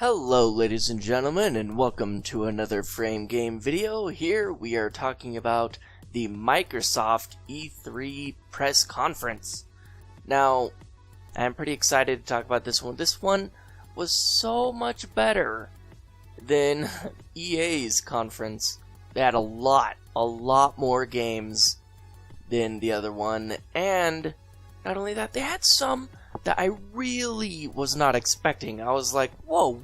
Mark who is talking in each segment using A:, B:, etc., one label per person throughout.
A: Hello ladies and gentlemen, and welcome to another FrameGame video. Here we are talking about the Microsoft E3 press conference. Now, I'm pretty excited to talk about this one. This one was so much better than EA's conference. They had a lot more games than the other one, and not only that, they had some that I really was not expecting. I was like, whoa,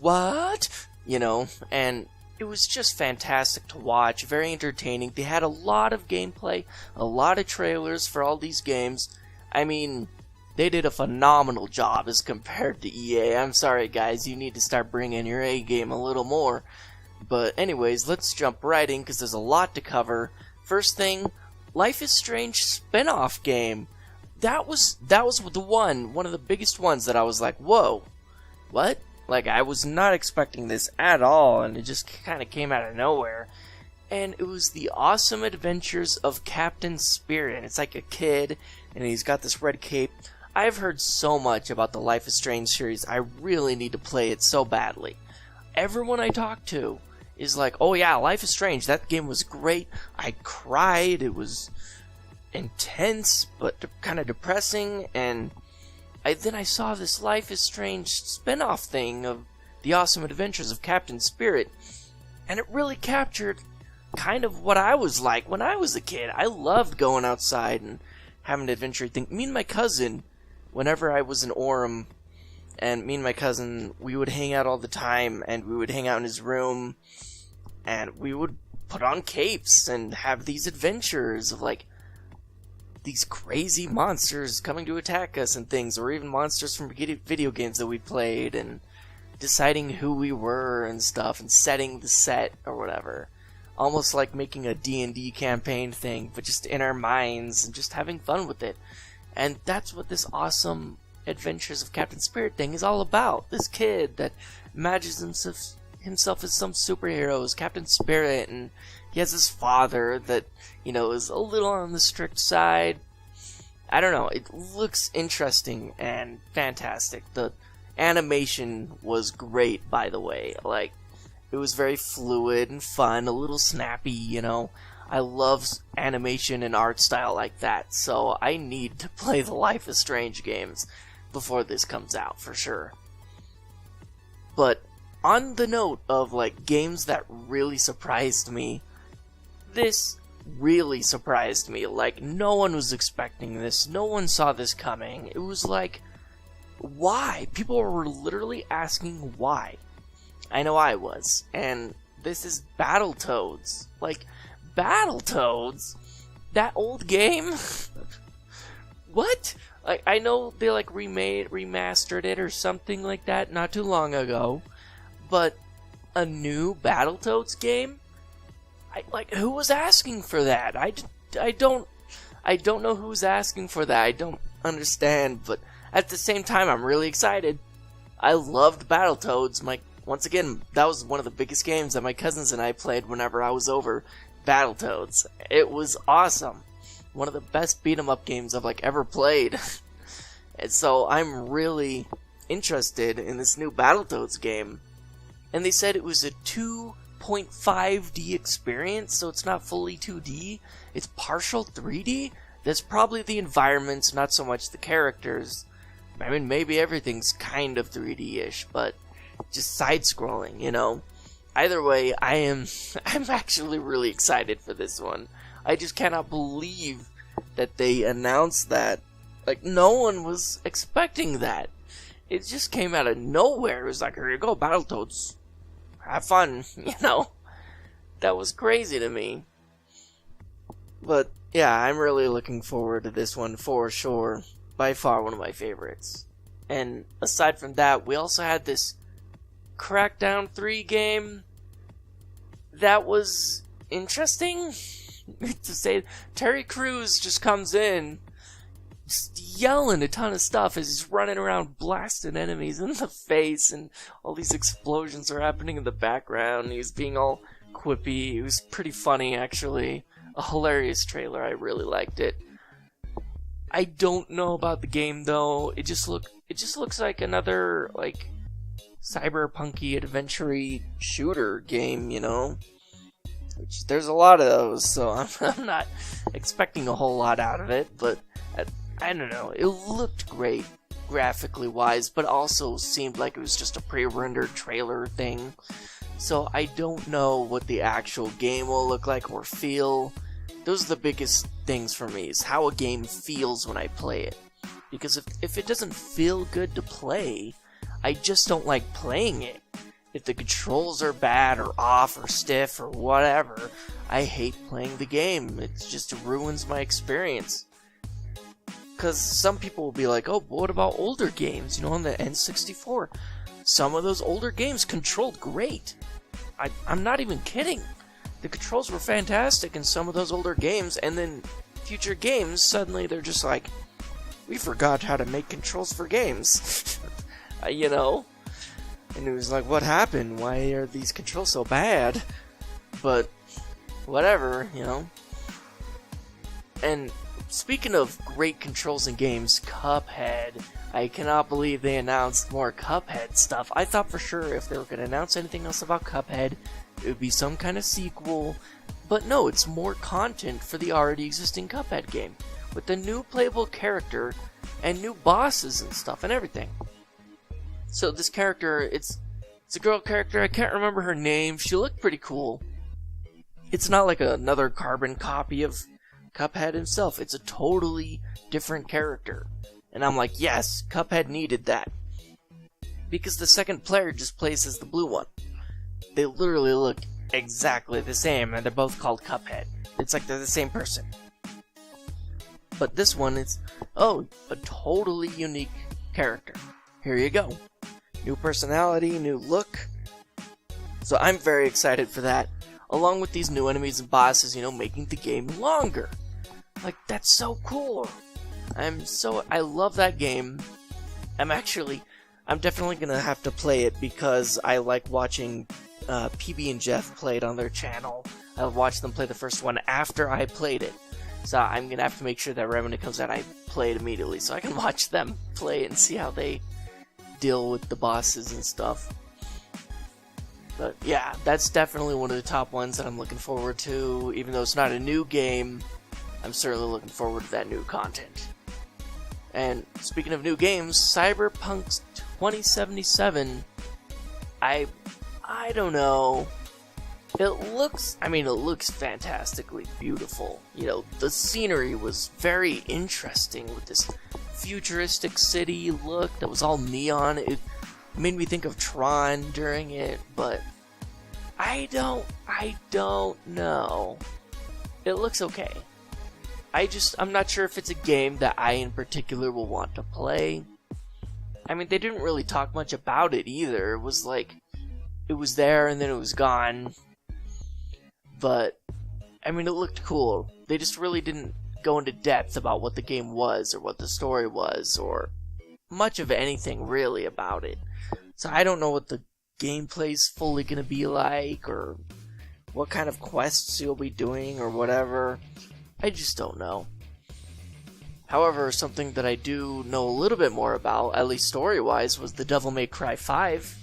A: what? You know, and it was just fantastic to watch, very entertaining. They had a lot of gameplay, a lot of trailers for all these games. I mean, they did a phenomenal job as compared to EA. I'm sorry guys, you need to start bringing your A game a little more. But anyways, let's jump right in because there's a lot to cover. First thing, Life is Strange spin-off game. That was the one of the biggest ones that I was like, whoa, what? Like, I was not expecting this at all, and it just kind of came out of nowhere. And it was the awesome adventures of Captain Spirit. It's like a kid, and he's got this red cape. I've heard so much about the Life is Strange series, I really need to play it so badly. Everyone I talk to is like, oh yeah, Life is Strange, that game was great, I cried, it was intense but kind of depressing, and then I saw this Life is Strange spin-off thing of the awesome adventures of Captain Spirit, and it really captured kind of what I was like when I was a kid. I loved going outside and having an adventure thing. Me and my cousin, whenever I was in Orem, and me and my cousin, we would hang out all the time, and we would hang out in his room, and we would put on capes and have these adventures of like these crazy monsters coming to attack us and things, or even monsters from video games that we played, and deciding who we were and stuff, and setting the set or whatever. Almost like making a D&D campaign thing, but just in our minds and just having fun with it. And that's what this awesome Adventures of Captain Spirit thing is all about. This kid that imagines himself as some superhero, as Captain Spirit, and he has his father that, you know, is a little on the strict side. I don't know, it looks interesting and fantastic. The animation was great, by the way. Like, it was very fluid and fun, a little snappy, you know. I love animation and art style like that, so I need to play the Life is Strange games before this comes out, for sure. But on the note of, like, games that really surprised me, this really surprised me. Like, no one was expecting this. No one saw this coming. It was like, why? People were literally asking why. I know I was. And this is Battletoads. Like, Battletoads? That old game? What? Like, I know they, like, remastered it or something like that not too long ago. But a new Battletoads game? Who was asking for that? I don't know who's asking for that. I don't understand, but at the same time, I'm really excited. I loved Battletoads. Once again, that was one of the biggest games that my cousins and I played whenever I was over. Battletoads. It was awesome. One of the best beat-em-up games I've ever played. And so I'm really interested in this new Battletoads game. And they said it was a 2.5D experience, so it's not fully 2D, it's partial 3D. That's probably the environments, not so much the characters. I mean, maybe everything's kind of 3D-ish, but just side-scrolling, you know. Either way, I'm actually really excited for this one. I just cannot believe that they announced that. Like, no one was expecting that. It just came out of nowhere. It was like, here you go, Battletoads. Have fun, you know. That was crazy to me. But yeah, I'm really looking forward to this one for sure. By far one of my favorites. And aside from that, we also had this Crackdown 3 game that was interesting to say. Terry Crews just comes in just yelling a ton of stuff as he's running around blasting enemies in the face, and all these explosions are happening in the background. He's being all quippy. It was pretty funny, actually. A hilarious trailer. I really liked it. I don't know about the game though. It just looks like another cyberpunky adventure shooter game, you know. Which there's a lot of those, so I'm not expecting a whole lot out of it, but I don't know. It looked great graphically wise, but also seemed like it was just a pre-rendered trailer thing. So I don't know what the actual game will look like or feel. Those are the biggest things for me, is how a game feels when I play it. Because if it doesn't feel good to play, I just don't like playing it. If the controls are bad or off or stiff or whatever, I hate playing the game. It just ruins my experience. Because some people will be like, oh, what about older games, you know, on the N64? Some of those older games controlled great. I'm not even kidding. The controls were fantastic in some of those older games, and then future games, suddenly they're just like, we forgot how to make controls for games. You know? And it was like, what happened? Why are these controls so bad? But, whatever, you know? And speaking of great controls in games, Cuphead. I cannot believe they announced more Cuphead stuff. I thought for sure if they were going to announce anything else about Cuphead, it would be some kind of sequel. But no, it's more content for the already existing Cuphead game, with a new playable character and new bosses and stuff and everything. So this character, it's a girl character. I can't remember her name. She looked pretty cool. It's not like another carbon copy of Cuphead himself. It's a totally different character. And I'm like, yes, Cuphead needed that. Because the second player just plays as the blue one. They literally look exactly the same, and they're both called Cuphead. It's like they're the same person. But this one is, a totally unique character. Here you go. New personality, new look. So I'm very excited for that. Along with these new enemies and bosses, you know, making the game longer. Like, that's so cool. I love that game. I'm definitely gonna have to play it because I like watching PB and Jeff play it on their channel. I watched them play the first one after I played it. So I'm gonna have to make sure that right when it comes out I play it immediately so I can watch them play it and see how they deal with the bosses and stuff. But yeah, that's definitely one of the top ones that I'm looking forward to. Even though it's not a new game, I'm certainly looking forward to that new content. And speaking of new games, Cyberpunk 2077, I don't know. It looks fantastically beautiful. You know, the scenery was very interesting with this futuristic city look that was all neon. It made me think of Tron during it, but I don't know. It looks okay. I'm not sure if it's a game that I in particular will want to play. I mean, they didn't really talk much about it either. It was like, it was there and then it was gone. But, I mean, it looked cool. They just really didn't go into depth about what the game was or what the story was or much of anything really about it. So I don't know what the gameplay's fully gonna be like or what kind of quests you'll be doing or whatever. I just don't know. However, something that I do know a little bit more about, at least story-wise, was the Devil May Cry 5.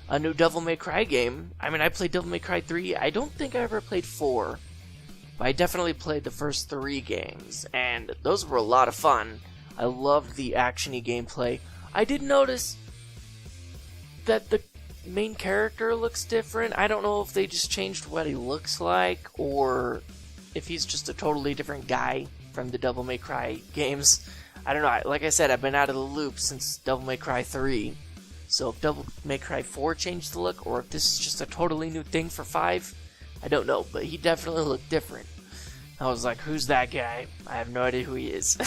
A: A new Devil May Cry game. I mean, I played Devil May Cry 3. I don't think I ever played 4. But I definitely played the first 3 games, and those were a lot of fun. I loved the action-y gameplay. I did notice that the main character looks different. I don't know if they just changed what he looks like, or if he's just a totally different guy from the Devil May Cry games. I don't know. Like I said, I've been out of the loop since Devil May Cry 3. So if Devil May Cry 4 changed the look, or if this is just a totally new thing for 5, I don't know. But he definitely looked different. I was like, who's that guy? I have no idea who he is.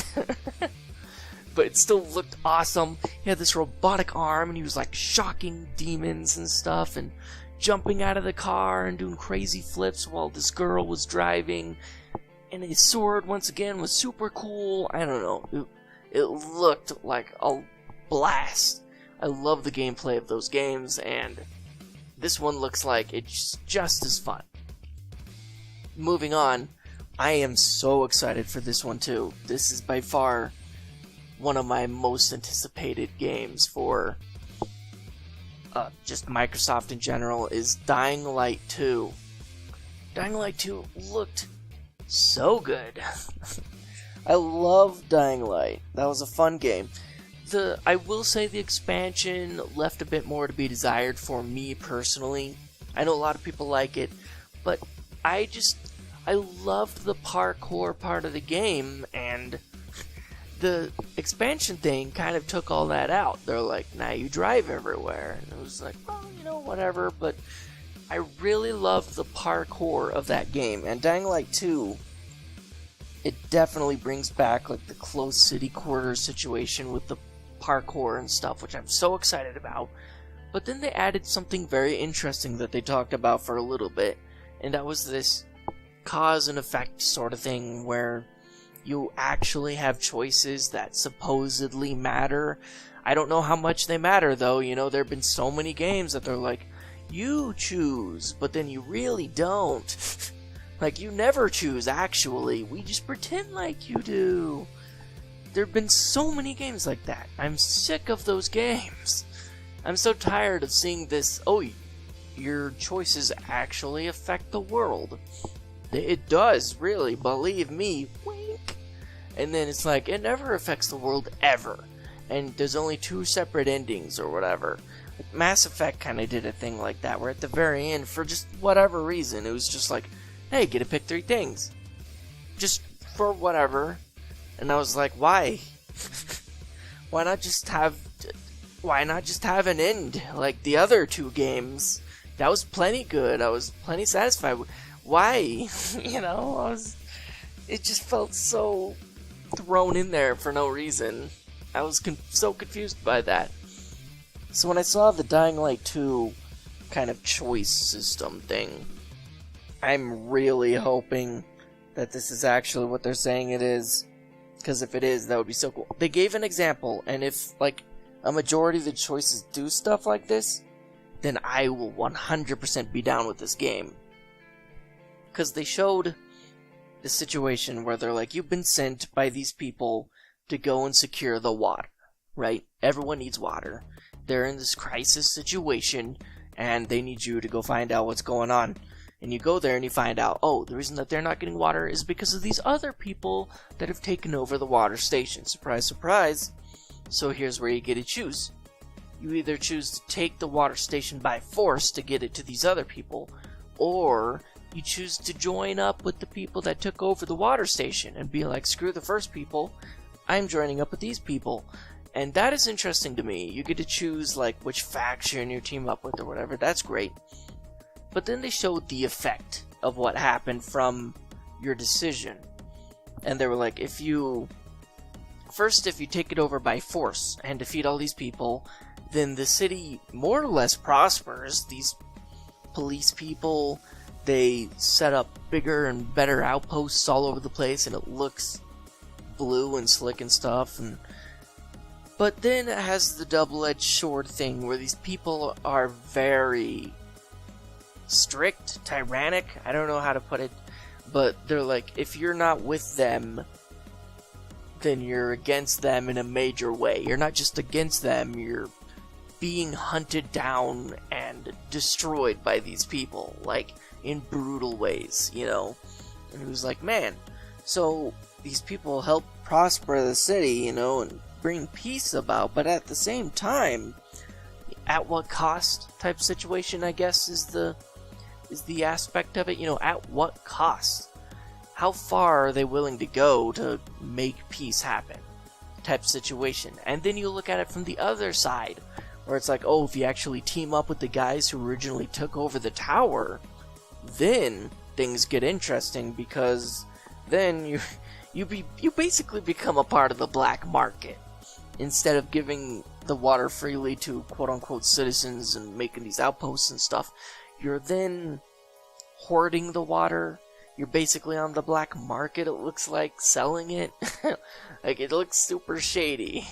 A: But it still looked awesome. He had this robotic arm, and he was like shocking demons and stuff, and jumping out of the car and doing crazy flips while this girl was driving. And his sword, once again, was super cool. I don't know. It looked like a blast. I love the gameplay of those games, and this one looks like it's just as fun. Moving on, I am so excited for this one too. This is by far one of my most anticipated games for just Microsoft in general, is Dying Light 2. Dying Light 2 looked so good. I love Dying Light. That was a fun game. I will say the expansion left a bit more to be desired for me personally. I know a lot of people like it, but I loved the parkour part of the game, and the expansion thing kind of took all that out. They're like, now you drive everywhere. And it was like, well, whatever, but I really loved the parkour of that game. And Dying Light 2, it definitely brings back like the close city quarters situation with the parkour and stuff, which I'm so excited about. But then they added something very interesting that they talked about for a little bit, and that was this cause and effect sort of thing where you actually have choices that supposedly matter. I don't know how much they matter though. There have been so many games that they're like, you choose, but then you really don't. Like, you never choose actually, we just pretend like you do. There have been so many games like that. I'm sick of those games. I'm so tired of seeing this, oh, your choices actually affect the world. It does, really, believe me, wink. And then it's like, it never affects the world ever. And there's only 2 separate endings or whatever. Mass Effect kind of did a thing like that, where at the very end, for just whatever reason, it was just like, hey, get to pick 3 things. Just for whatever. And I was like, why? Why not just have an end like the other 2 games? That was plenty good. I was plenty satisfied with. Why? It just felt so thrown in there for no reason. I was so confused by that. So when I saw the Dying Light 2 kind of choice system thing, I'm really hoping that this is actually what they're saying it is. Because if it is, that would be so cool. They gave an example, and if, like, a majority of the choices do stuff like this, then I will 100% be down with this game. Because they showed the situation where they're like, you've been sent by these people to go and secure the water, right? Everyone needs water. They're in this crisis situation, and they need you to go find out what's going on. And you go there and you find out, oh, the reason that they're not getting water is because of these other people that have taken over the water station. Surprise, surprise. So here's where you get to choose. You either choose to take the water station by force to get it to these other people, or you choose to join up with the people that took over the water station and be like, screw the first people, I'm joining up with these people. And that is interesting to me. You get to choose like which faction you team up with or whatever. That's great. But then they showed the effect of what happened from your decision. And they were like, if you take it over by force and defeat all these people, then the city more or less prospers. These police people, they set up bigger and better outposts all over the place, and it looks blue and slick and stuff. But then it has the double-edged sword thing where these people are very strict, tyrannic, I don't know how to put it, but they're like, if you're not with them, then you're against them in a major way. You're not just against them, you're being hunted down and destroyed by these people, like, in brutal ways, And he was like, man, so these people help prosper the city, and bring peace about, but at the same time, at what cost type situation, I guess, is the aspect of it. At what cost? How far are they willing to go to make peace happen type situation? And then you look at it from the other side, where it's like, oh, if you actually team up with the guys who originally took over the tower, then things get interesting, because then you basically become a part of the black market. Instead of giving the water freely to quote-unquote citizens and making these outposts and stuff, you're then hoarding the water. You're basically on the black market, it looks like, selling it. Like, it looks super shady.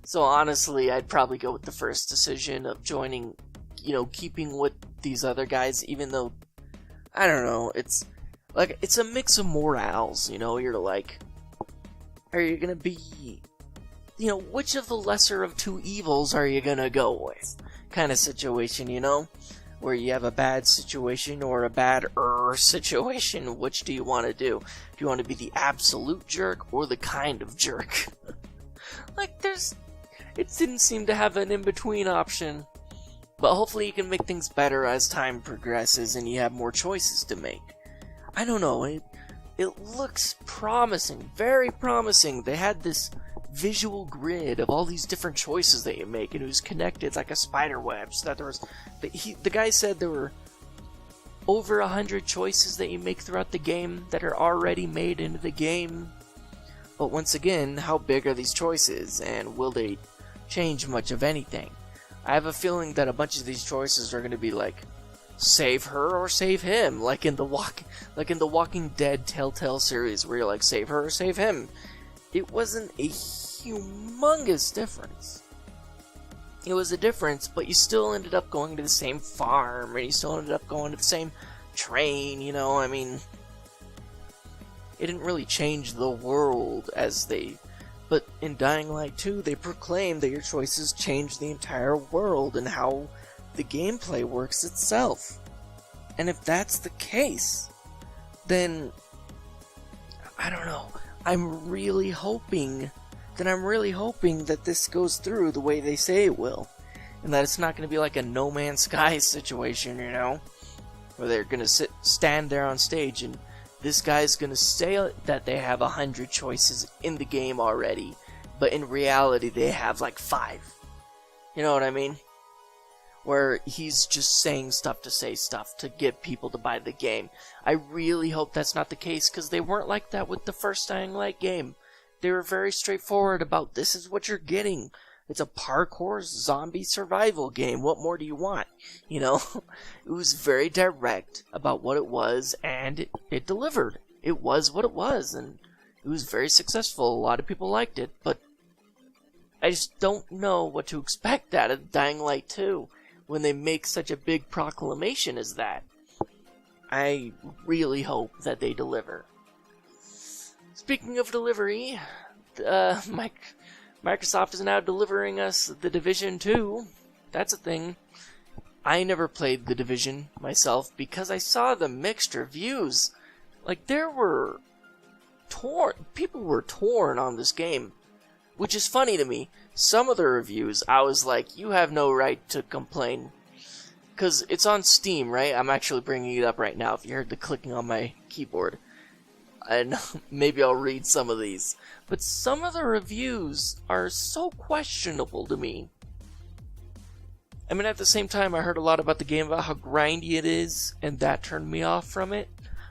A: So honestly, I'd probably go with the first decision of joining, keeping with these other guys, even though, I don't know, it's a mix of morals, you're like, are you gonna be, which of the lesser of two evils are you gonna go with? kind of situation, you know? Where you have a bad situation or a bad situation. Which do you want to do? Do you want to be the absolute jerk or the kind of jerk? Like, it didn't seem to have an in-between option. But hopefully you can make things better as time progresses and you have more choices to make. I don't know, it looks promising, very promising. They had this visual grid of all these different choices that you make, and it was connected like a spider web. So that there was, the guy said there were over 100 choices that you make throughout the game that are already made into the game. But once again, how big are these choices, and will they change much of anything? I have a feeling that a bunch of these choices are going to be like, save her or save him, like in the Walking Dead Telltale series, where you're like, save her or save him. It wasn't a humongous difference. It was a difference, but you still ended up going to the same farm, and you still ended up going to the same train, you know, I mean, it didn't really change the world but in Dying Light 2, they proclaimed that your choices change the entire world and how the gameplay works itself. And if that's the case, then I don't know. I'm really hoping that this goes through the way they say it will, and that it's not going to be like a No Man's Sky situation, you know, where they're going to stand there on stage and this guy's going to say that they have 100 choices in the game already, but in reality they have like 5. You know what I mean? Where he's just saying stuff to say stuff to get people to buy the game. I really hope that's not the case, because they weren't like that with the first Dying Light game. They were very straightforward about, this is what you're getting. It's a parkour zombie survival game. What more do you want? You know? It was very direct about what it was, and it delivered. It was what it was, and it was very successful. A lot of people liked it, but I just don't know what to expect out of Dying Light 2 when they make such a big proclamation as that. I really hope that they deliver. Speaking of delivery, Microsoft is now delivering us The Division 2. That's a thing. I never played The Division myself because I saw the mixed reviews. Like, people were torn on this game, which is funny to me. Some of the reviews, I was like, you have no right to complain. Because it's on Steam, right? I'm actually bringing it up right now if you heard the clicking on my keyboard. And maybe I'll read some of these. But some of the reviews are so questionable to me. I mean, at the same time, I heard a lot about the game, about how grindy it is, and that turned me off from it.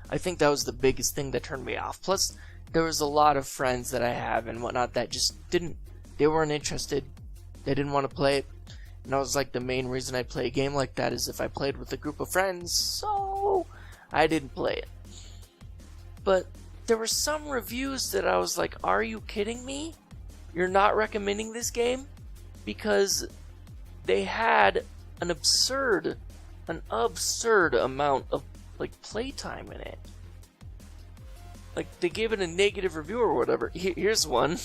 A: I think that was the biggest thing that turned me off. Plus, there was a lot of friends that I have and whatnot that just they weren't interested. They didn't want to play it. And I was like, the main reason I play a game like that is if I played with a group of friends, so I didn't play it. But there were some reviews that I was like, are you kidding me? You're not recommending this game? Because they had an absurd amount of like playtime in it. Like, they gave it a negative review or whatever. Here's one.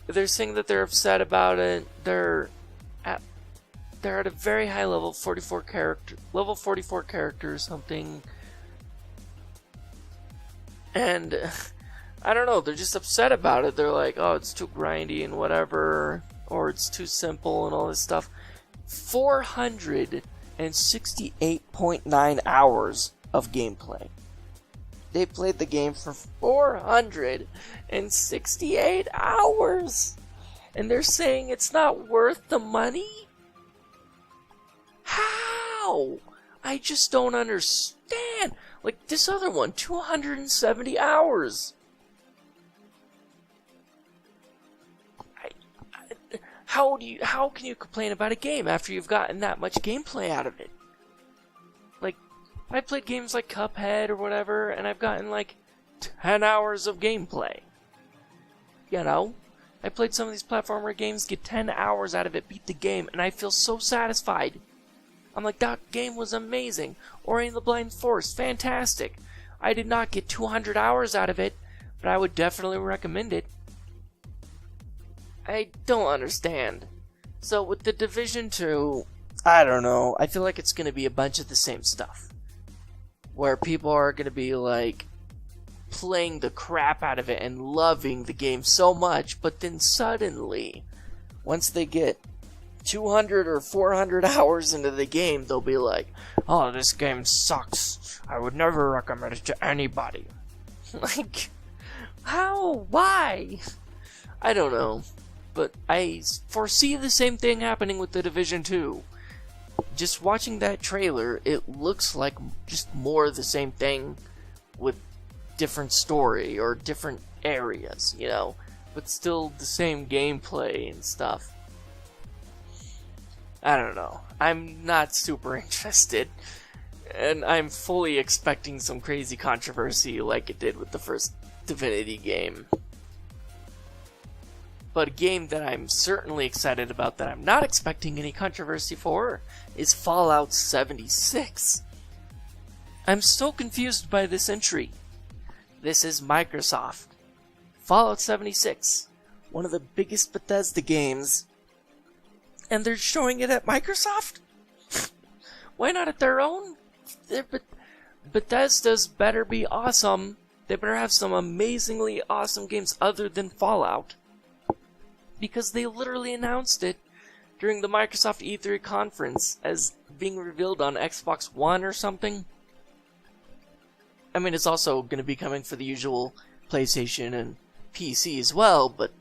A: They're saying that they're upset about it. They're at a very high level, level 44 character or something. And I don't know, they're just upset about it. They're like, oh, it's too grindy and whatever, or it's too simple and all this stuff. 468.9 hours of gameplay. They played the game for 468 hours! And they're saying it's not worth the money? How? I just don't understand. Like this other one, 270 hours. How can you complain about a game after you've gotten that much gameplay out of it? Like, I played games like Cuphead or whatever, and I've gotten like 10 hours of gameplay. You know? I played some of these platformer games, get 10 hours out of it, beat the game, and I feel so satisfied. I'm like, that game was amazing. Ori and the Blind Forest, fantastic. I did not get 200 hours out of it, but I would definitely recommend it. I don't understand. So with the Division 2, I don't know. I feel like it's going to be a bunch of the same stuff. Where people are going to be like playing the crap out of it and loving the game so much, but then suddenly, once they get 200 or 400 hours into the game, they'll be like, oh, this game sucks. I would never recommend it to anybody. Like, how? Why? I don't know. But I foresee the same thing happening with the Division 2. Just watching that trailer, it looks like just more of the same thing with different story or different areas, you know, but still the same gameplay and stuff. I don't know. I'm not super interested, and I'm fully expecting some crazy controversy like it did with the first Divinity game. But a game that I'm certainly excited about that I'm not expecting any controversy for is Fallout 76. I'm so confused by this entry. This is Microsoft. Fallout 76, one of the biggest Bethesda games, and they're showing it at Microsoft? Why not at their own? Bethesda's better be awesome. They better have some amazingly awesome games other than Fallout. Because they literally announced it during the Microsoft E3 conference as being revealed on Xbox One or something. I mean, it's also going to be coming for the usual PlayStation and PC as well, but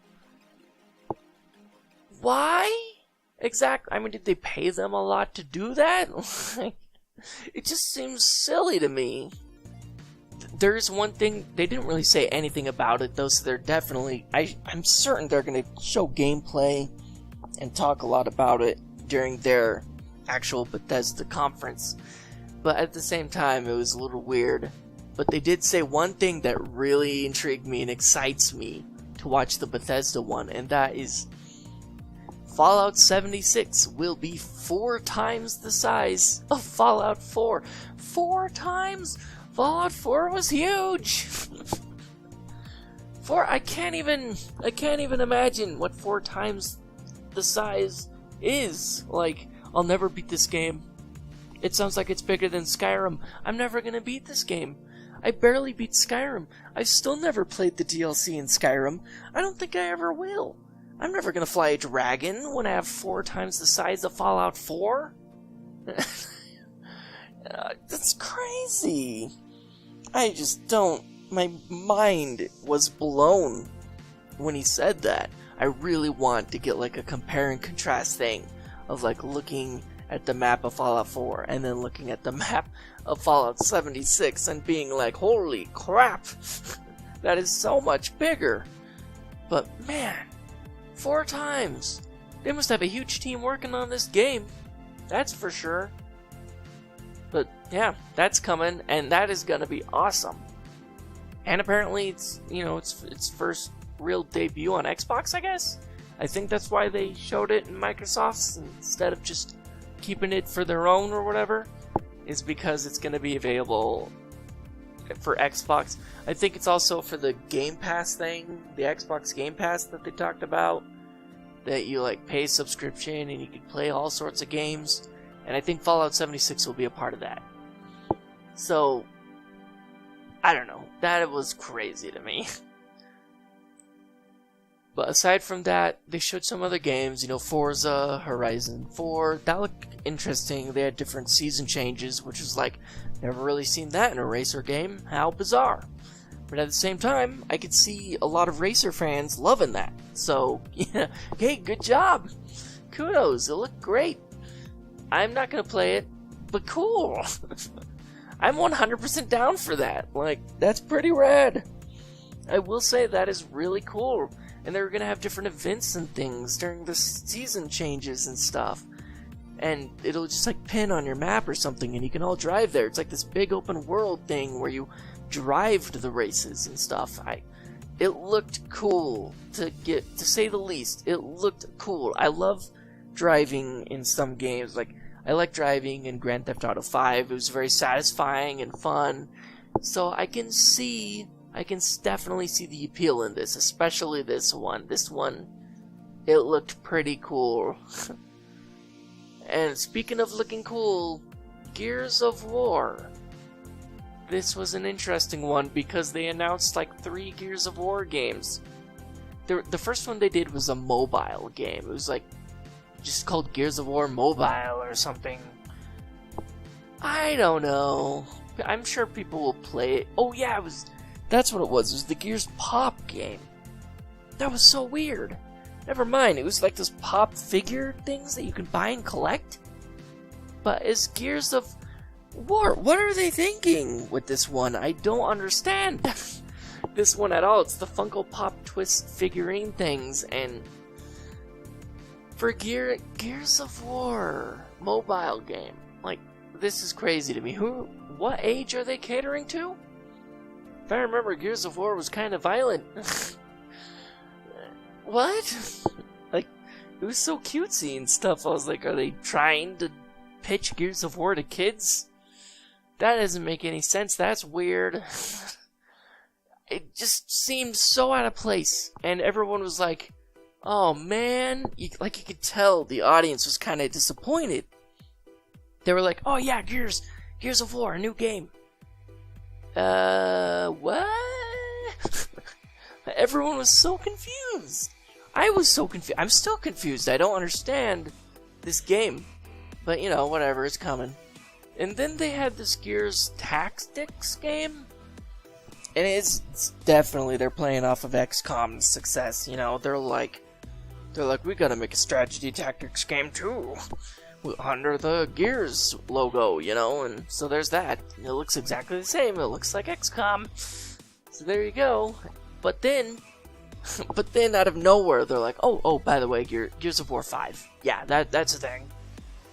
A: why? Exactly. I mean, did they pay them a lot to do that? It just seems silly to me. There's one thing, they didn't really say anything about it though, so they're definitely, I'm certain they're going to show gameplay and talk a lot about it during their actual Bethesda conference. But at the same time, it was a little weird. But they did say one thing that really intrigued me and excites me to watch the Bethesda one, and that is Fallout 76 will be 4 times the size of Fallout 4. 4 times? Fallout 4 was huge! I can't even imagine what 4 times the size is. Like, I'll never beat this game. It sounds like it's bigger than Skyrim. I'm never gonna beat this game. I barely beat Skyrim. I've still never played the DLC in Skyrim. I don't think I ever will. I'm never gonna fly a dragon when I have 4 times the size of Fallout 4. That's crazy. I just don't. My mind was blown when he said that. I really want to get like a compare and contrast thing of like looking at the map of Fallout 4 and then looking at the map of Fallout 76 and being like, holy crap, that is so much bigger. But man, 4 times. They must have a huge team working on this game. That's for sure. But yeah, that's coming, and that is gonna be awesome. And apparently it's, you know, its first real debut on Xbox, I guess? I think that's why they showed it in Microsoft's instead of just keeping it for their own or whatever, is because it's gonna be available for Xbox. I think it's also for the Game Pass thing, the Xbox Game Pass that they talked about, that you like pay a subscription and you can play all sorts of games. And I think Fallout 76 will be a part of that. So, I don't know. That was crazy to me. But aside from that, they showed some other games. You know, Forza Horizon 4. That looked interesting. They had different season changes, which was like, never really seen that in a racer game. How bizarre. But at the same time, I could see a lot of racer fans loving that. So, yeah, hey, good job. Kudos. It looked great. I'm not going to play it, but cool. I'm 100% down for that. Like, that's pretty rad. I will say that is really cool. And they're going to have different events and things during the season changes and stuff. And it'll just like pin on your map or something and you can all drive there. It's like this big open world thing where you drive to the races and stuff. It looked cool, to say the least. It looked cool. I love driving in some games. Like, I like driving in Grand Theft Auto 5. It was very satisfying and fun. So I can definitely see the appeal in this, especially this one. This one it looked pretty cool. And speaking of looking cool, Gears of War. This was an interesting one because they announced like 3 Gears of War games. The first one they did was a mobile game. It was like just called Gears of War Mobile or something. I don't know. I'm sure people will play it. Oh yeah, that's what it was. It was the Gears Pop game. That was so weird. Never mind, it was like those pop figure things that you can buy and collect. But it's Gears of War. What are they thinking with this one? I don't understand this one at all. It's the Funko Pop Twist figurine things, and for Gears of War mobile game, like, this is crazy to me. What age are they catering to? If I remember, Gears of War was kind of violent. What? Like, it was so cutesy and stuff. I was like, are they trying to pitch Gears of War to kids? That doesn't make any sense. That's weird. It just seemed so out of place. And everyone was like, oh man. You could tell the audience was kind of disappointed. They were like, oh yeah, Gears of War, a new game. What? Everyone was so confused. I was so confused. I'm still confused. I don't understand this game. But, you know, whatever, it's coming. And then they had this Gears Tactics game. And it's definitely, they're playing off of XCOM's success, you know. They're like, we gotta make a strategy tactics game too. Under the Gears logo, you know. And so there's that. It looks exactly the same. It looks like XCOM. So there you go. But then out of nowhere, they're like, oh, by the way, Gears of War 5. Yeah, that's a thing.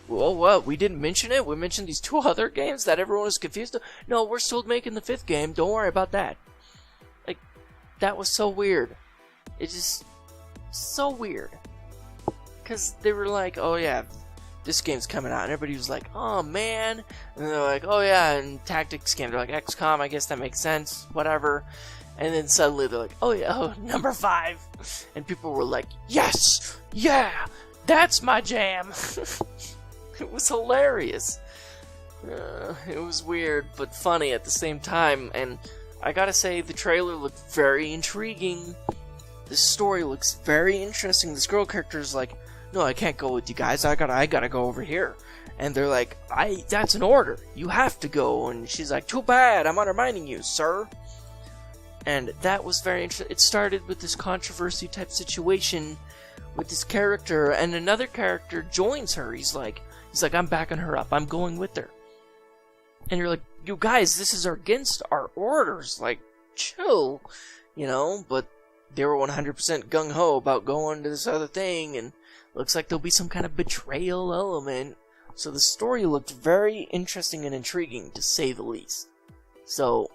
A: Well, what? We didn't mention it? We mentioned these 2 other games that everyone was confused. No, we're still making the 5th game. Don't worry about that. Like, that was so weird. It's just so weird. Because they were like, oh yeah, this game's coming out. And everybody was like, oh man. And they're like, oh yeah, and Tactics game. They're like, XCOM, I guess that makes sense. Whatever. And then suddenly they're like, oh yeah, number 5. And people were like, yes, yeah, that's my jam. It was hilarious. It was weird, but funny at the same time. And I gotta say, the trailer looked very intriguing. The story looks very interesting. This girl character is like, no, I can't go with you guys. I gotta go over here. And they're like, that's an order. You have to go. And she's like, too bad. I'm undermining you, sir. And that was very interesting. It started with this controversy type situation with this character, and another character joins her. He's like, I'm backing her up. I'm going with her. And you're like, you guys, this is against our orders. Like, chill, you know. But they were 100% gung-ho about going to this other thing, and looks like there'll be some kind of betrayal element. So the story looked very interesting and intriguing, to say the least. So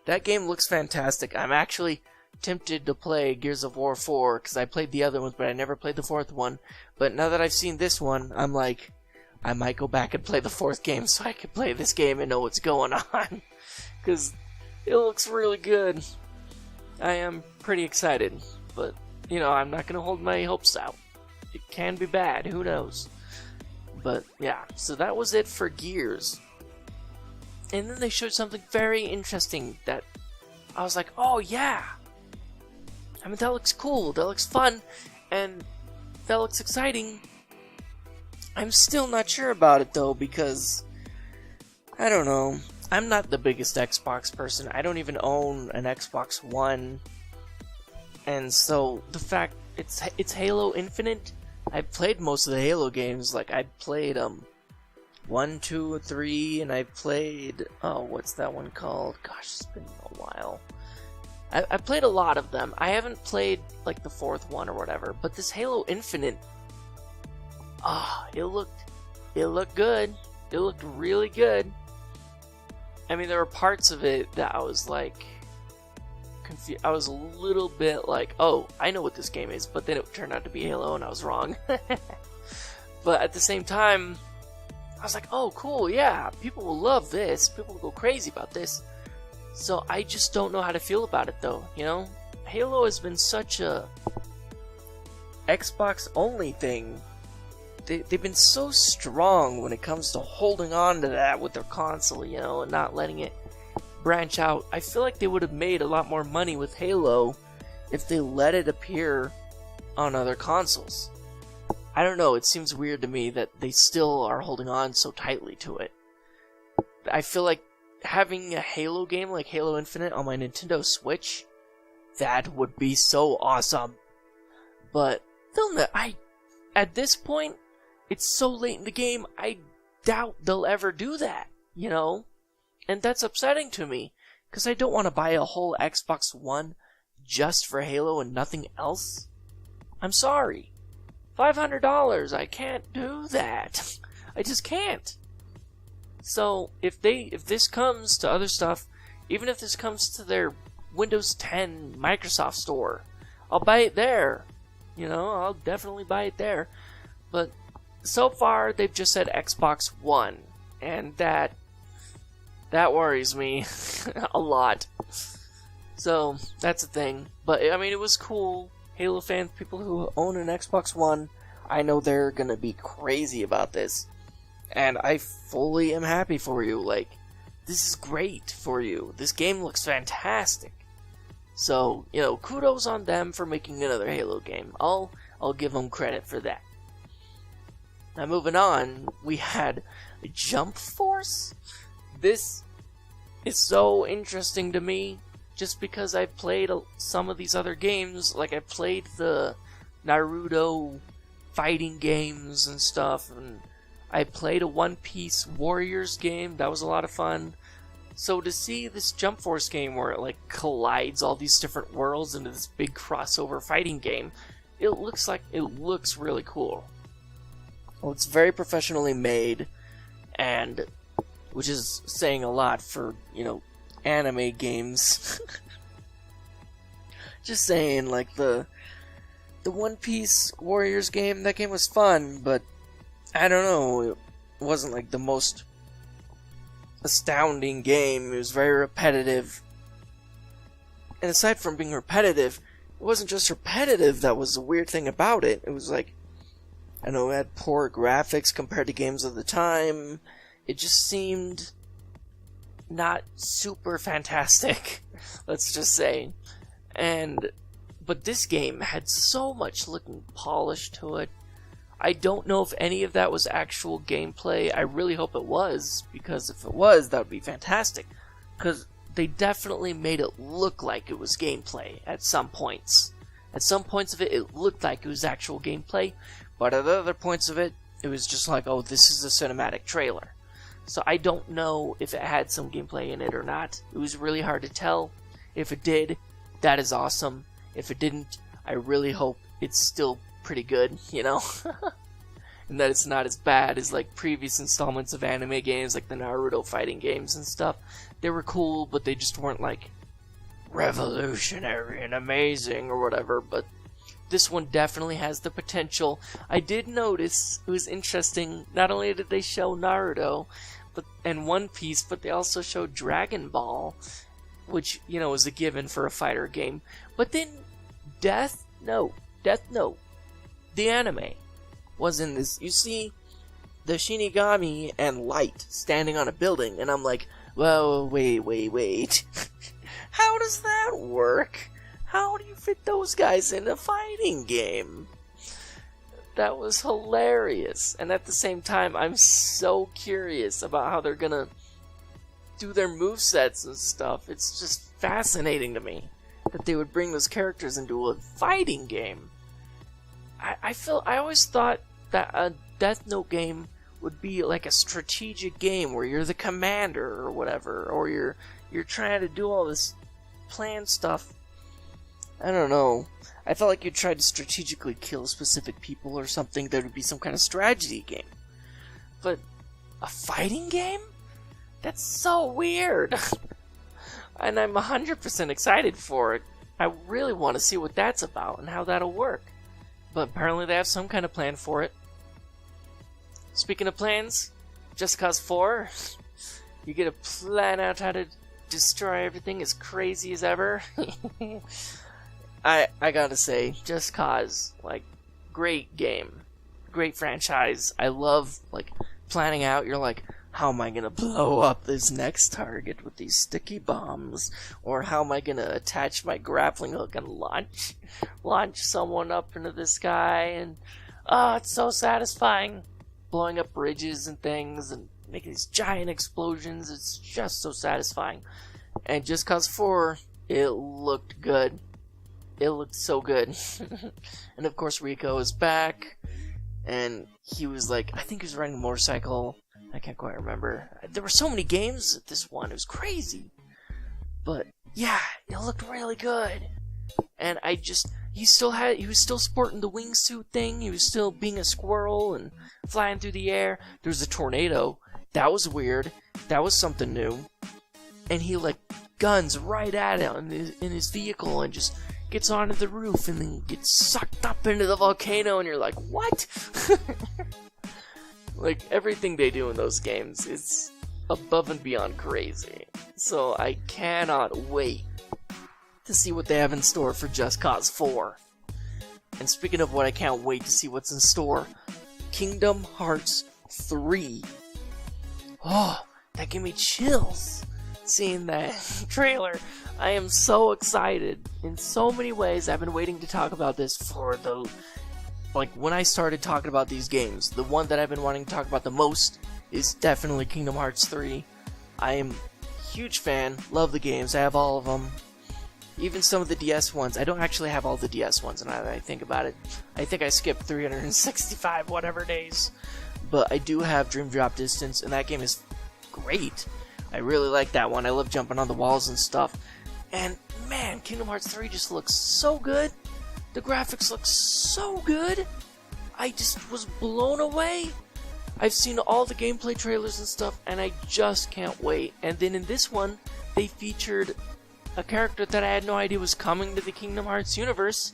A: that game looks fantastic. I'm actually tempted to play Gears of War 4, because I played the other ones, but I never played the 4th one. But now that I've seen this one, I'm like, I might go back and play the 4th game so I can play this game and know what's going on. Because it looks really good. I am pretty excited. But, you know, I'm not going to hold my hopes out. It can be bad, who knows. But, yeah, so that was it for Gears. And then they showed something very interesting that I was like, oh yeah! I mean, that looks cool, that looks fun, and that looks exciting. I'm still not sure about it though, because I don't know. I'm not the biggest Xbox person. I don't even own an Xbox One. And so the fact it's Halo Infinite, I've played most of the Halo games. Like, I played 1, 2, 3, and I played, what's that one called? Gosh, it's been a while. I played a lot of them. I haven't played, like, the 4th one or whatever, but this Halo Infinite, it looked good. It looked really good. I mean, there were parts of it that I was, like, confused. I was a little bit like, oh, I know what this game is, but then it turned out to be Halo, and I was wrong. But at the same time, I was like, oh, cool, yeah, people will love this. People will go crazy about this. So I just don't know how to feel about it, though, you know? Halo has been such a Xbox only thing, they've been so strong when it comes to holding on to that with their console, you know, and not letting it branch out. I feel like they would have made a lot more money with Halo if they let it appear on other consoles. I don't know, it seems weird to me that they still are holding on so tightly to it. I feel like having a Halo game like Halo Infinite on my Nintendo Switch, that would be so awesome. But at this point, it's so late in the game, I doubt they'll ever do that, you know? And that's upsetting to me, because I don't want to buy a whole Xbox One just for Halo and nothing else. I'm sorry. $500, I can't do that. I just can't. So, if this comes to other stuff, even if this comes to their Windows 10 Microsoft store, I'll buy it there. You know, I'll definitely buy it there. But so far, they've just said Xbox One, and that worries me a lot. So, that's a thing. But, I mean, it was cool. Halo fans, people who own an Xbox One, I know they're gonna be crazy about this. And I fully am happy for you. Like, this is great for you. This game looks fantastic. So, you know, kudos on them for making another Halo game. I'll give them credit for that. Now, moving on, we had Jump Force. This is so interesting to me, just because I've played some of these other games. Like, I played the Naruto fighting games and stuff, and I played a One Piece Warriors game. That was a lot of fun. So to see this Jump Force game where it like collides all these different worlds into this big crossover fighting game, it looks really cool. Well, it's very professionally made, and which is saying a lot for, you know, anime games. Just saying, like the One Piece Warriors game, that game was fun, but I don't know, it wasn't like the most astounding game. It was very repetitive. And aside from being repetitive, it wasn't just repetitive that was the weird thing about it. It was like, I know it had poor graphics compared to games of the time. It just seemed not super fantastic, let's just say. But this game had so much looking polish to it. I don't know if any of that was actual gameplay. I really hope it was, because if it was, that would be fantastic. Because they definitely made it look like it was gameplay at some points. At some points of it, it looked like it was actual gameplay, but at other points of it, it was just like, oh, this is a cinematic trailer. So I don't know if it had some gameplay in it or not. It was really hard to tell. If it did, that is awesome. If it didn't, I really hope it's still pretty good, you know? And that it's not as bad as like previous installments of anime games, like the Naruto fighting games and stuff. They were cool, but they just weren't like revolutionary and amazing or whatever. But this one definitely has the potential. I did notice, it was interesting, not only did they show Naruto and One Piece, but they also showed Dragon Ball, which, you know, is a given for a fighter game. But then Death Note, the anime, was in this. You see the Shinigami and Light standing on a building, and I'm like, well, wait. How does that work? How do you fit those guys in a fighting game? That was hilarious. And at the same time, I'm so curious about how they're gonna do their movesets and stuff. It's just fascinating to me that they would bring those characters into a fighting game. I always thought that a Death Note game would be like a strategic game where you're the commander or whatever, or you're trying to do all this planned stuff. I don't know. I felt like you tried to strategically kill specific people or something. There would be some kind of strategy game. But a fighting game? That's so weird. And I'm 100% excited for it. I really want to see what that's about and how that'll work. But apparently they have some kind of plan for it. Speaking of plans, Just Cause 4, you get to plan out how to destroy everything as crazy as ever. I gotta say, Just Cause, like, great game. Great franchise. I love, like, planning out. You're like, how am I gonna blow up this next target with these sticky bombs? Or how am I gonna attach my grappling hook and launch someone up into the sky? And, it's so satisfying. Blowing up bridges and things and making these giant explosions. It's just so satisfying. And Just Cause 4, it looked good. It looked so good. And of course Rico is back. And he was like, I think he was riding a motorcycle. I can't quite remember. There were so many games at this one. It was crazy. But yeah, it looked really good. And he was still sporting the wingsuit thing. He was still being a squirrel and flying through the air. There was a tornado. That was weird. That was something new. And he like guns right at it in his vehicle and just gets onto the roof and then gets sucked up into the volcano, and you're like, what? Like, everything they do in those games is above and beyond crazy. So I cannot wait to see what they have in store for Just Cause 4. And speaking of what I can't wait to see what's in store, Kingdom Hearts 3. Oh, that gave me chills seeing that trailer. I am so excited in so many ways. I've been waiting to talk about this for when I started talking about these games. The one that I've been wanting to talk about the most is definitely Kingdom Hearts 3. I am a huge fan, love the games, I have all of them. Even some of the DS ones. I don't actually have all the DS ones now that I think about it. I think I skipped 365 whatever days. But I do have Dream Drop Distance, and that game is great. I really like that one. I love jumping on the walls and stuff. And man, Kingdom Hearts 3 just looks so good. The graphics look so good. I just was blown away. I've seen all the gameplay trailers and stuff, and I just can't wait. And then in this one, they featured a character that I had no idea was coming to the Kingdom Hearts universe.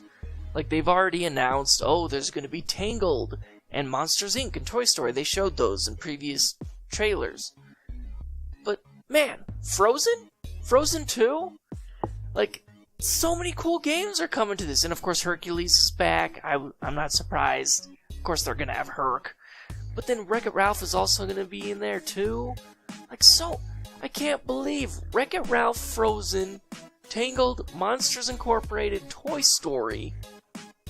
A: Like, they've already announced, oh, there's going to be Tangled and Monsters Inc. and Toy Story. They showed those in previous trailers. But, man, Frozen? Frozen 2? Like, so many cool games are coming to this. And, of course, Hercules is back. I'm not surprised. Of course, they're going to have Herc. But then Wreck-It Ralph is also going to be in there, too. Like, so... I can't believe Wreck-It Ralph, Frozen, Tangled, Monsters Incorporated, Toy Story,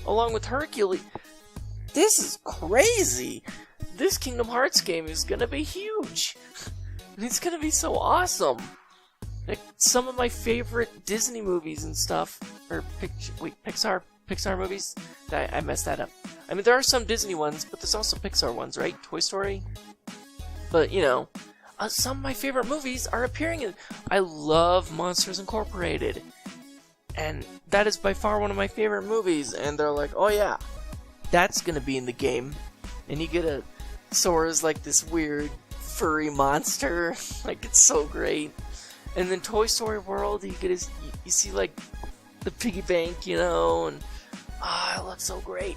A: along with Hercules. This is crazy! This Kingdom Hearts game is gonna be huge! And it's gonna be so awesome! Like, some of my favorite Disney movies and stuff, or Pixar movies? I messed that up. I mean, there are some Disney ones, but there's also Pixar ones, right? Toy Story? But, you know... some of my favorite movies are appearing in... I love Monsters Incorporated. And that is by far one of my favorite movies. And they're like, oh yeah, that's gonna be in the game. And you get a... Sora's like this weird, furry monster. Like, it's so great. And then Toy Story World, you get you see like the piggy bank, you know, and... it looks so great.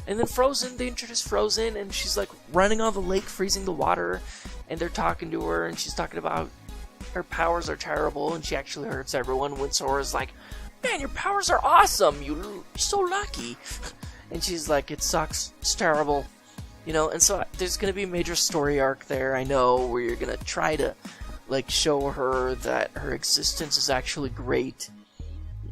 A: And then Frozen, they introduced Frozen, and she's like running on the lake, freezing the water, and they're talking to her, and she's talking about her powers are terrible, and she actually hurts everyone. When Sora's like, man, your powers are awesome, you're so lucky. And she's like, it sucks, it's terrible. You know, and so there's going to be a major story arc there, I know, where you're going to try to, like, show her that her existence is actually great.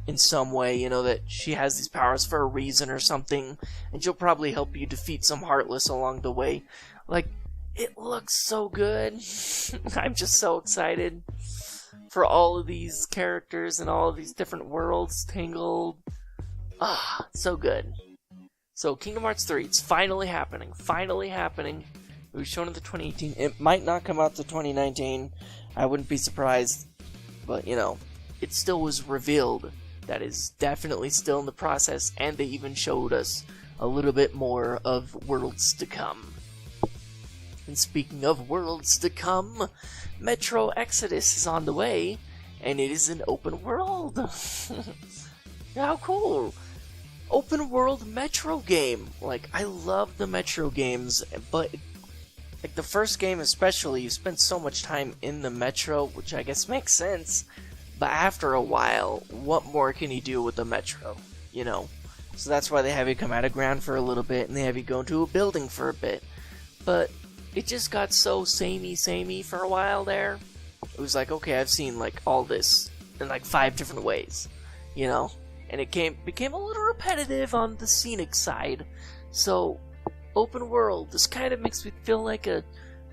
A: In some way, you know, that she has these powers for a reason or something, and she'll probably help you defeat some Heartless along the way. Like, it looks so good. I'm just so excited for all of these characters and all of these different worlds, Tangled. So good. So, Kingdom Hearts 3, it's finally happening. Finally happening. It was shown in the 2018. It might not come out to 2019. I wouldn't be surprised. But, you know, it still was revealed. That is definitely still in the process, and they even showed us a little bit more of worlds to come. And speaking of worlds to come, Metro Exodus is on the way, and it is an open world. How cool! Open world Metro game. Like, I love the Metro games, but like the first game especially, you spend so much time in the Metro, which I guess makes sense. But after a while, what more can you do with the Metro? You know? So that's why they have you come out of ground for a little bit, and they have you go into a building for a bit. But it just got so samey for a while there. It was like, okay, I've seen like all this in like 5 different ways, you know? And it became a little repetitive on the scenic side. So, open world, this kind of makes me feel like a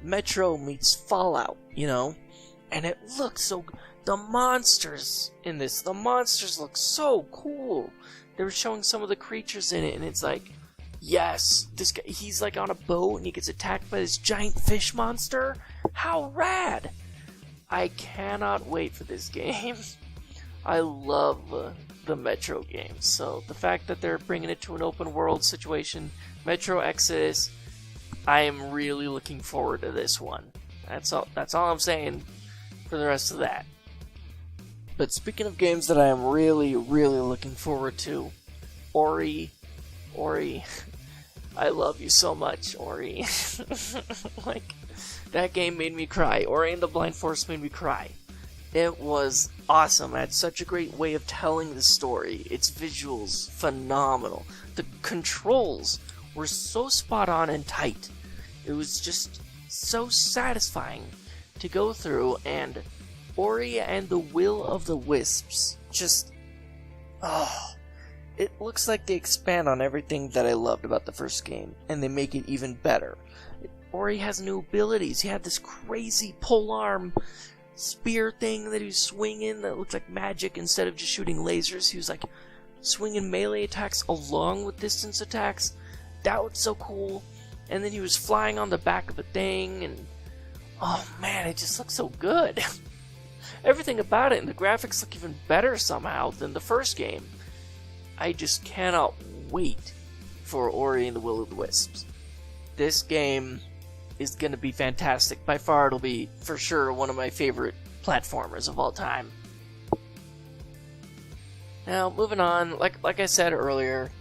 A: Metro meets Fallout, you know? And it looks so... The monsters in this, the monsters look so cool. They were showing some of the creatures in it, and it's like, yes, this guy, he's like on a boat, and he gets attacked by this giant fish monster. How rad! I cannot wait for this game. I love the Metro games, so the fact that they're bringing it to an open world situation, Metro Exodus, I am really looking forward to this one. That's all I'm saying for the rest of that. But speaking of games that I am really looking forward to, Ori, I love you so much, Ori. Like, that game made me cry. Ori and the Blind Forest made me cry. It was awesome. It had such a great way of telling the story. Its visuals, phenomenal. The controls were so spot on and tight. It was just so satisfying to go through, and Ori and the Will of the Wisps, just, it looks like they expand on everything that I loved about the first game, and they make it even better. Ori has new abilities. He had this crazy polearm spear thing that he was swinging that looked like magic instead of just shooting lasers. He was like swinging melee attacks along with distance attacks. That was so cool. And then he was flying on the back of a thing, and oh man, it just looked so good. Everything about it, and the graphics look even better somehow than the first game. I just cannot wait for Ori and the Will of the Wisps. This game is going to be fantastic. By far, it'll be, for sure, one of my favorite platformers of all time. Now, moving on, like I said earlier,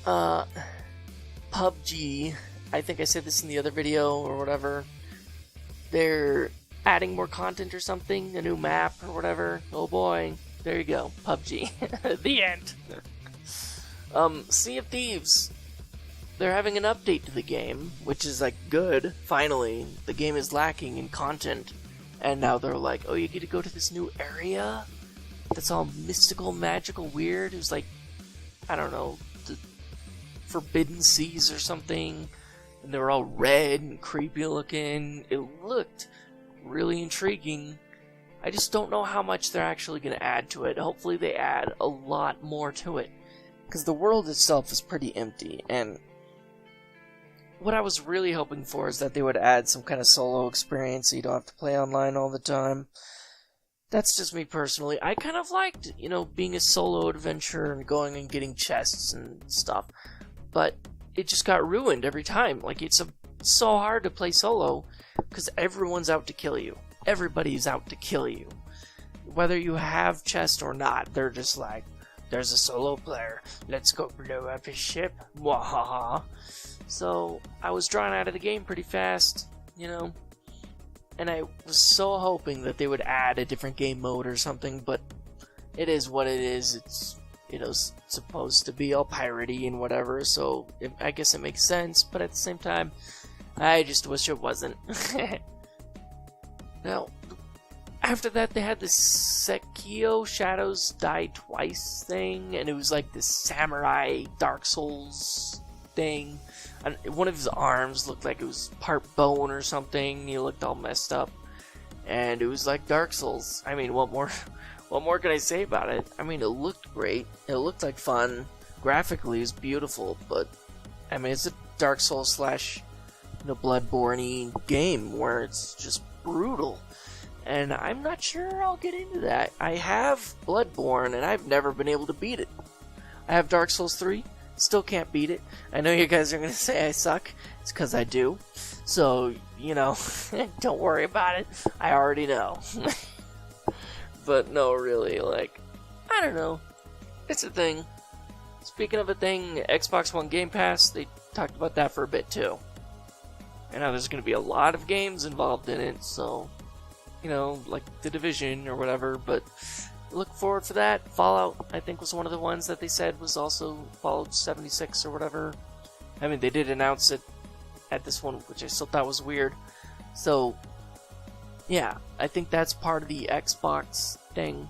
A: PUBG, I think I said this in the other video or whatever, they're adding more content or something, a new map or whatever. Oh boy, there you go, PUBG. The end. Sea of Thieves, they're having an update to the game, which is like good, finally. The game is lacking in content, and now they're like, oh, you get to go to this new area that's all mystical, magical, weird. It was like, I don't know, the Forbidden Seas or something, and they were all red and creepy looking. It looked really intriguing. I just don't know how much they're actually going to add to it. Hopefully they add a lot more to it, because the world itself is pretty empty, and what I was really hoping for is that they would add some kind of solo experience so you don't have to play online all the time. That's just me personally. I kind of liked, being a solo adventure and going and getting chests and stuff, but it just got ruined every time. Like, it's so hard to play solo because everyone's out to kill you. Everybody's out to kill you. Whether you have chest or not, they're just like, there's a solo player, let's go blow up his ship, wahaha. So, I was drawn out of the game pretty fast, and I was so hoping that they would add a different game mode or something, but it is what it is. It's, supposed to be all piratey and whatever, so I guess it makes sense, but at the same time, I just wish it wasn't. Now, after that, they had this Sekio Shadows Die Twice thing, and it was like this samurai Dark Souls thing. And one of his arms looked like it was part bone or something. He looked all messed up, and it was like Dark Souls. I mean, what more can I say about it? I mean, it looked great. It looked like fun. Graphically, it's beautiful, but I mean, it's a Dark Souls slash Bloodborne-y game where it's just brutal. And I'm not sure I'll get into that. I have Bloodborne, and I've never been able to beat it. I have Dark Souls 3. Still can't beat it. I know you guys are going to say I suck. It's because I do. So, don't worry about it. I already know. But no, really, I don't know. It's a thing. Speaking of a thing, Xbox One Game Pass, they talked about that for a bit too. And now there's going to be a lot of games involved in it, so, like The Division or whatever, but look forward for that. Fallout, I think, was one of the ones that they said was also Fallout 76 or whatever. I mean, they did announce it at this one, which I still thought was weird. So, yeah, I think that's part of the Xbox thing.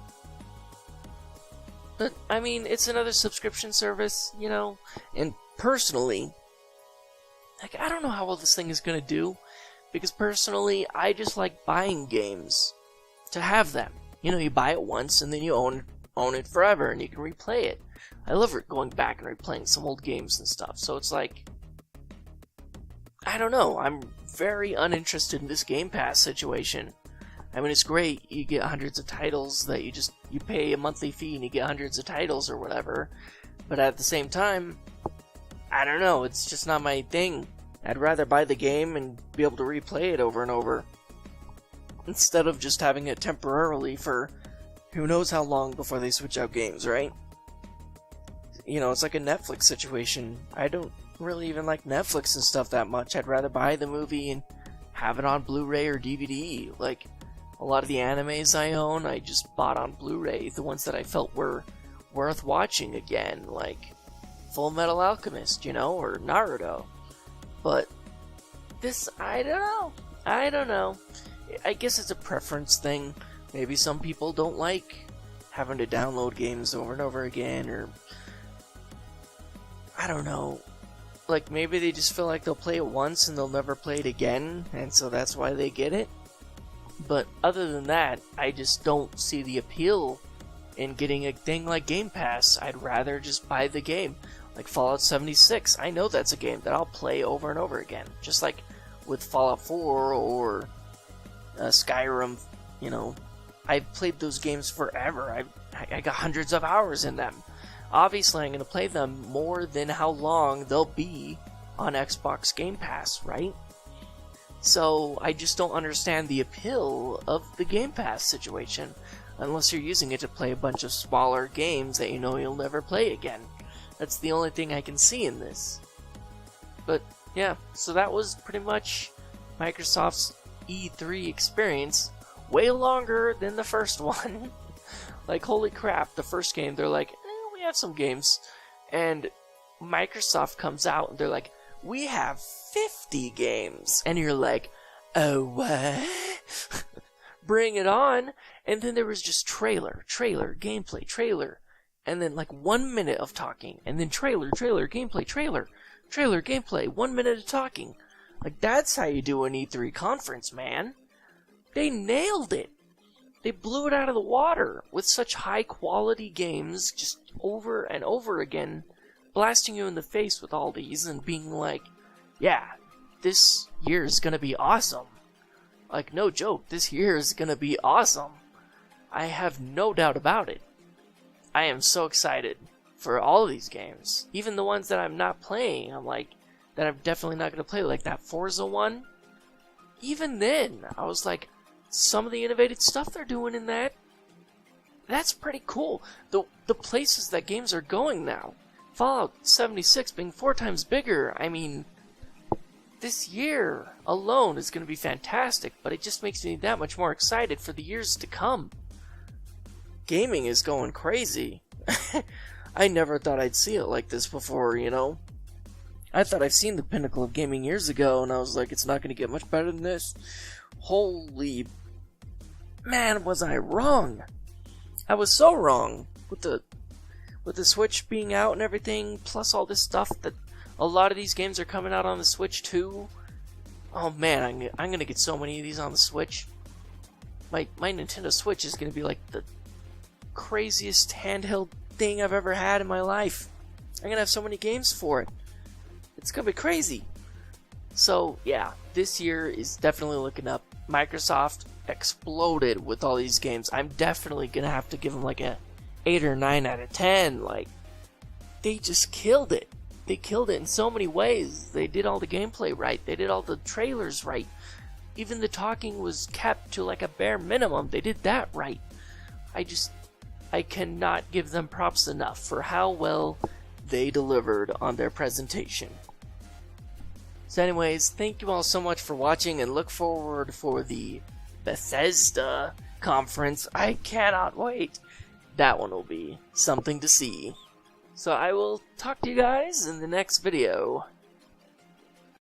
A: But, I mean, it's another subscription service, you know? And personally, like, I don't know how well this thing is gonna do. Because personally, I just like buying games to have them. You know, you buy it once and then you own it forever and you can replay it. I love going back and replaying some old games and stuff. So it's like, I don't know. I'm very uninterested in this Game Pass situation. I mean, it's great. You get hundreds of titles that you pay a monthly fee and you get hundreds of titles or whatever. But at the same time, I don't know. It's just not my thing. I'd rather buy the game and be able to replay it over and over, instead of just having it temporarily for who knows how long before they switch out games, right? You know, it's like a Netflix situation. I don't really even like Netflix and stuff that much. I'd rather buy the movie and have it on Blu-ray or DVD. Like, a lot of the animes I own, I just bought on Blu-ray. The ones that I felt were worth watching again, like Full Metal Alchemist, you know, or Naruto. But this, I don't know. I guess it's a preference thing. Maybe some people don't like having to download games over and over again, or I don't know. Like, maybe they just feel like they'll play it once and they'll never play it again, and so that's why they get it. But other than that, I just don't see the appeal in getting a thing like Game Pass. I'd rather just buy the game. Like Fallout 76, I know that's a game that I'll play over and over again. Just like with Fallout 4 or Skyrim, you know, I've played those games forever. I got hundreds of hours in them. Obviously, I'm going to play them more than how long they'll be on Xbox Game Pass, right? So I just don't understand the appeal of the Game Pass situation, unless you're using it to play a bunch of smaller games that you know you'll never play again. That's the only thing I can see in this. But yeah, so that was pretty much Microsoft's E3 experience. Way longer than the first one. Like, holy crap, the first game, they're like, we have some games. And Microsoft comes out and they're like, we have 50 games. And you're like, oh, what? Bring it on. And then there was just trailer, gameplay, trailer. And then like 1 minute of talking. And then trailer, gameplay, trailer, gameplay, 1 minute of talking. Like, that's how you do an E3 conference, man. They nailed it. They blew it out of the water with such high quality games just over and over again, blasting you in the face with all these and being like, yeah, this year is gonna be awesome. Like, no joke, this year is gonna be awesome. I have no doubt about it. I am so excited for all of these games. Even the ones that I'm not playing, I'm like, that I'm definitely not gonna play, like that Forza one. Even then, I was like, some of the innovative stuff they're doing in that's pretty cool. The places that games are going now. Fallout 76 being 4 times bigger. I mean, this year alone is going to be fantastic, but it just makes me that much more excited for the years to come. Gaming is going crazy. I never thought I'd see it like this before, you know? I thought I've seen the pinnacle of gaming years ago, and I was like, it's not going to get much better than this. Holy man, was I wrong. I was so wrong with the Switch being out and everything, plus all this stuff that a lot of these games are coming out on the Switch too. Oh man, I'm gonna get so many of these on the Switch. My Nintendo Switch is gonna be like the craziest handheld thing I've ever had in my life. I'm gonna have so many games for it. It's gonna be crazy. So yeah, this year is definitely looking up. Microsoft exploded with all these games. I'm definitely gonna have to give them like a 8 or 9 out of 10. Like, they just killed it. They killed it in so many ways. They did all the gameplay right. They did all the trailers right. Even the talking was kept to like a bare minimum. They did that right. I cannot give them props enough for how well they delivered on their presentation. So anyways, thank you all so much for watching, and look forward for the Bethesda conference. I cannot wait. that one will be something to see. So I will talk to you guys in the next video.